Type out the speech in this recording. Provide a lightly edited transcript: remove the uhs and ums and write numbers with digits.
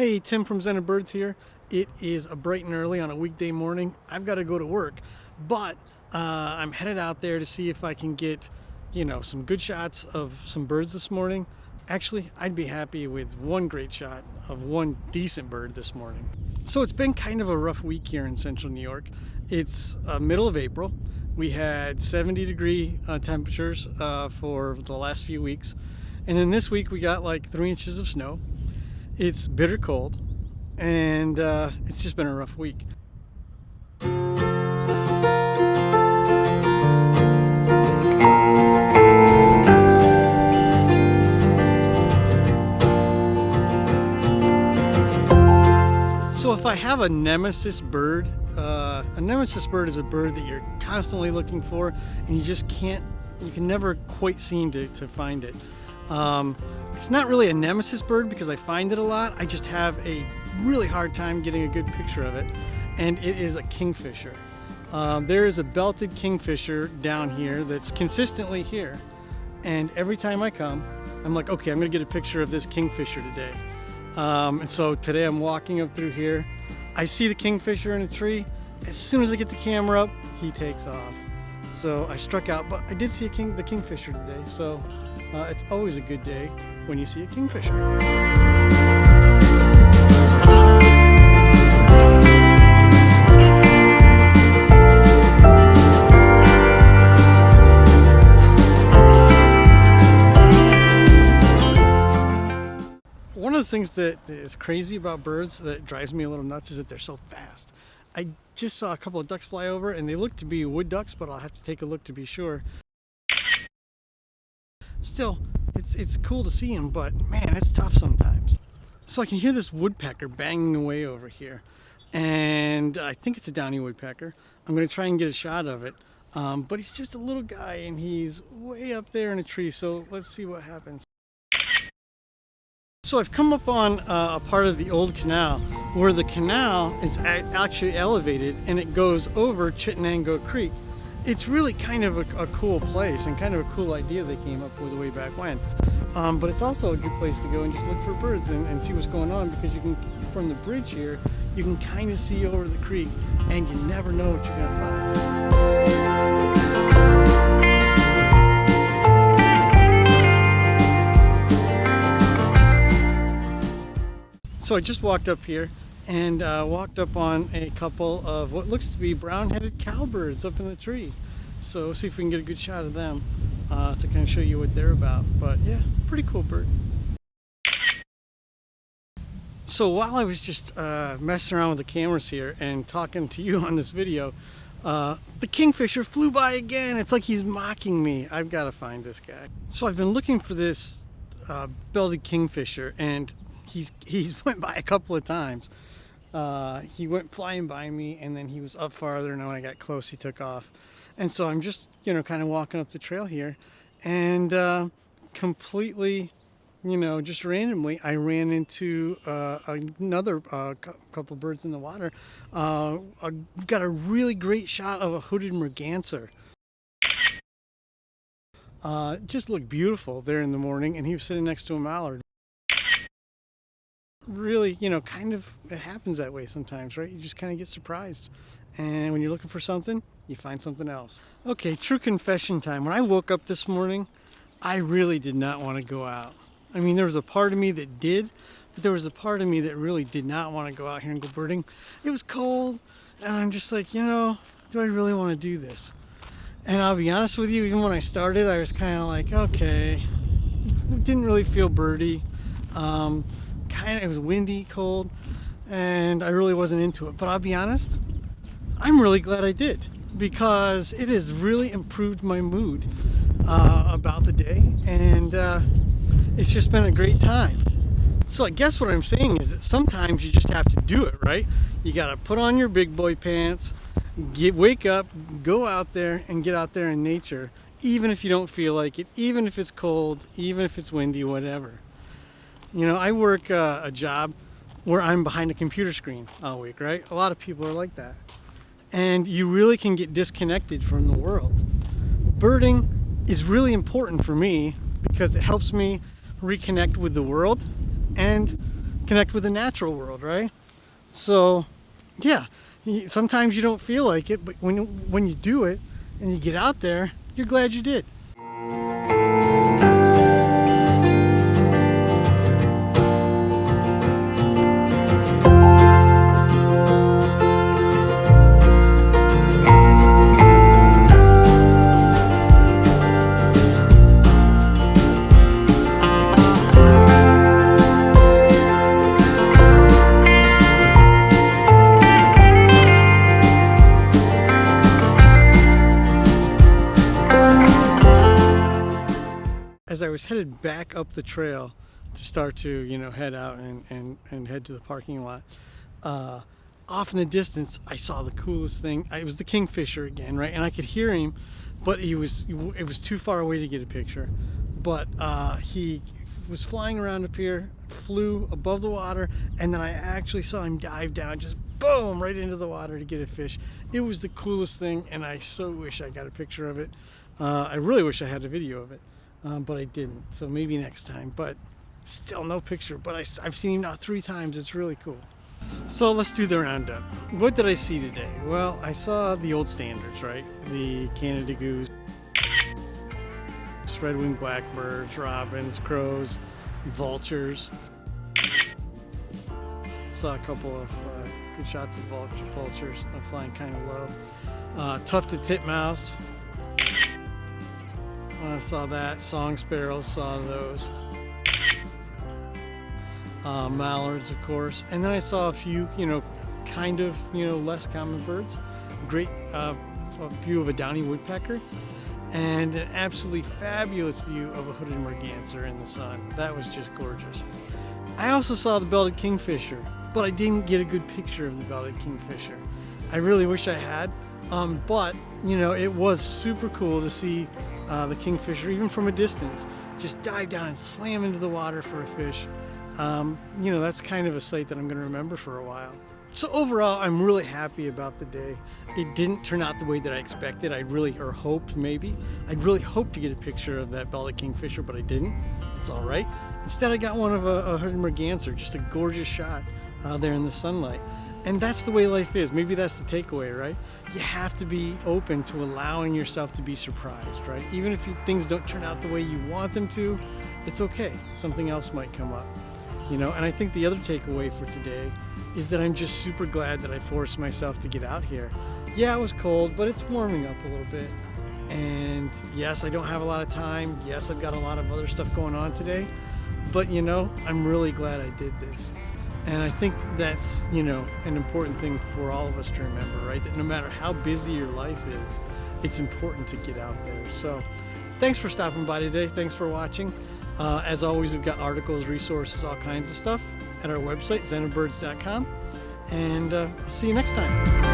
Hey, Tim from Zen of Birds here. It is a bright and early on a weekday morning. I've got to go to work, but I'm headed out there to see if I can get, some good shots of some birds this morning. Actually, I'd be happy with one great shot of one decent bird this morning. So it's been kind of a rough week here in central New York. It's middle of April. We had 70-degree temperatures for the last few weeks. And then this week we got like 3 inches of snow. It's bitter cold, and it's just been a rough week. So if I have a nemesis bird is a bird that you're constantly looking for, and you can never quite seem to find it. It's not really a nemesis bird because I find it a lot. I just have a really hard time getting a good picture of it, and it is a kingfisher. There is a belted kingfisher down here that's consistently here, and every time I come, I'm like, okay, I'm gonna get a picture of this kingfisher today. And so today I'm walking up through here. I see the kingfisher in a tree. As soon as I get the camera up, he takes off. So I struck out, but I did see the kingfisher today. So it's always a good day when you see a kingfisher. One of the things that is crazy about birds that drives me a little nuts is that they're so fast. I just saw a couple of ducks fly over, and they look to be wood ducks, but I'll have to take a look to be sure. Still, it's cool to see them, but man, it's tough sometimes. So I can hear this woodpecker banging away over here, and I think it's a Downy woodpecker. I'm going to try and get a shot of it, but he's just a little guy, and he's way up there in a tree, so let's see what happens. So I've come up on a part of the old canal where the canal is actually elevated and it goes over Chittenango Creek. It's really kind of a cool place and kind of a cool idea they came up with way back when. But it's also a good place to go and just look for birds and see what's going on, because you can, from the bridge here, you can kind of see over the creek and you never know what you're going to find. So I just walked up here and walked up on a couple of what looks to be brown-headed cowbirds up in the tree. So see if we can get a good shot of them to kind of show you what they're about. But yeah, pretty cool bird. So while I was just messing around with the cameras here and talking to you on this video, the kingfisher flew by again. It's like he's mocking me. I've got to find this guy. So I've been looking for this belted kingfisher, and he's went by a couple of times. He went flying by me, and then he was up farther, and when I got close he took off. And so I'm just kind of walking up the trail here, and completely just randomly I ran into another couple birds in the water. Got a really great shot of a hooded merganser. Just looked beautiful there in the morning, and he was sitting next to a mallard. Really, kind of, it happens that way sometimes, right? You just kind of get surprised, and when you're looking for something, you find something else. Okay, true confession time. When I woke up this morning, I really did not want to go out. I mean, there was a part of me that did, but there was a part of me that really did not want to go out here and go birding. It was cold, and I'm just like, do I really want to do this? And I'll be honest with you, even when I started, I was kind of like, okay, didn't really feel birdie. It was windy, cold, and I really wasn't into it. But I'll be honest, I'm really glad I did, because it has really improved my mood about the day, and it's just been a great time. So I guess what I'm saying is that sometimes you just have to do it, right? You got to put on your big boy pants, wake up, go out there and get out there in nature, even if you don't feel like it, even if it's cold, even if it's windy, whatever. I work a job where I'm behind a computer screen all week, right? A lot of people are like that. And you really can get disconnected from the world. Birding is really important for me because it helps me reconnect with the world and connect with the natural world, right? So yeah, sometimes you don't feel like it, but when you do it and you get out there, you're glad you did. As I was headed back up the trail to start to, you know, head out and head to the parking lot, off in the distance, I saw the coolest thing. It was the kingfisher again, right? And I could hear him, but it was too far away to get a picture. But he was flying around up here, flew above the water, and then I actually saw him dive down, just boom, right into the water to get a fish. It was the coolest thing, and I so wish I got a picture of it. I really wish I had a video of it. But I didn't, so maybe next time. But still no picture, but I've seen him now 3 times. It's really cool. So let's do the roundup. What did I see today? Well, I saw the old standards, right? The Canada goose, red-winged blackbirds, robins, crows, vultures. Saw a couple of good shots of vultures flying kind of low. Tufted titmouse. Saw that. Song sparrows, saw those. Mallards, of course. And then I saw a few, you know, kind of, you know, less common birds. Great view of a Downy woodpecker. And an absolutely fabulous view of a hooded merganser in the sun. That was just gorgeous. I also saw the belted kingfisher, but I didn't get a good picture of the belted kingfisher. I really wish I had. But, you know, it was super cool to see the kingfisher, even from a distance, just dive down and slam into the water for a fish. You know, that's kind of a sight that I'm going to remember for a while. So overall, I'm really happy about the day. It didn't turn out the way that I expected. I'd really hoped to get a picture of that belted kingfisher, but I didn't. It's all right. Instead, I got one of a hooded merganser, just a gorgeous shot there in the sunlight. And that's the way life is. Maybe that's the takeaway, right? You have to be open to allowing yourself to be surprised, right? Even if things don't turn out the way you want them to, it's okay. Something else might come up, you know? And I think the other takeaway for today is that I'm just super glad that I forced myself to get out here. Yeah, it was cold, but it's warming up a little bit. And yes, I don't have a lot of time. Yes, I've got a lot of other stuff going on today. But, you know, I'm really glad I did this. And I think that's, you know, an important thing for all of us to remember, right? That no matter how busy your life is, it's important to get out there. So thanks for stopping by today. Thanks for watching. As always, we've got articles, resources, all kinds of stuff at our website, zenofbirds.com. And I'll see you next time.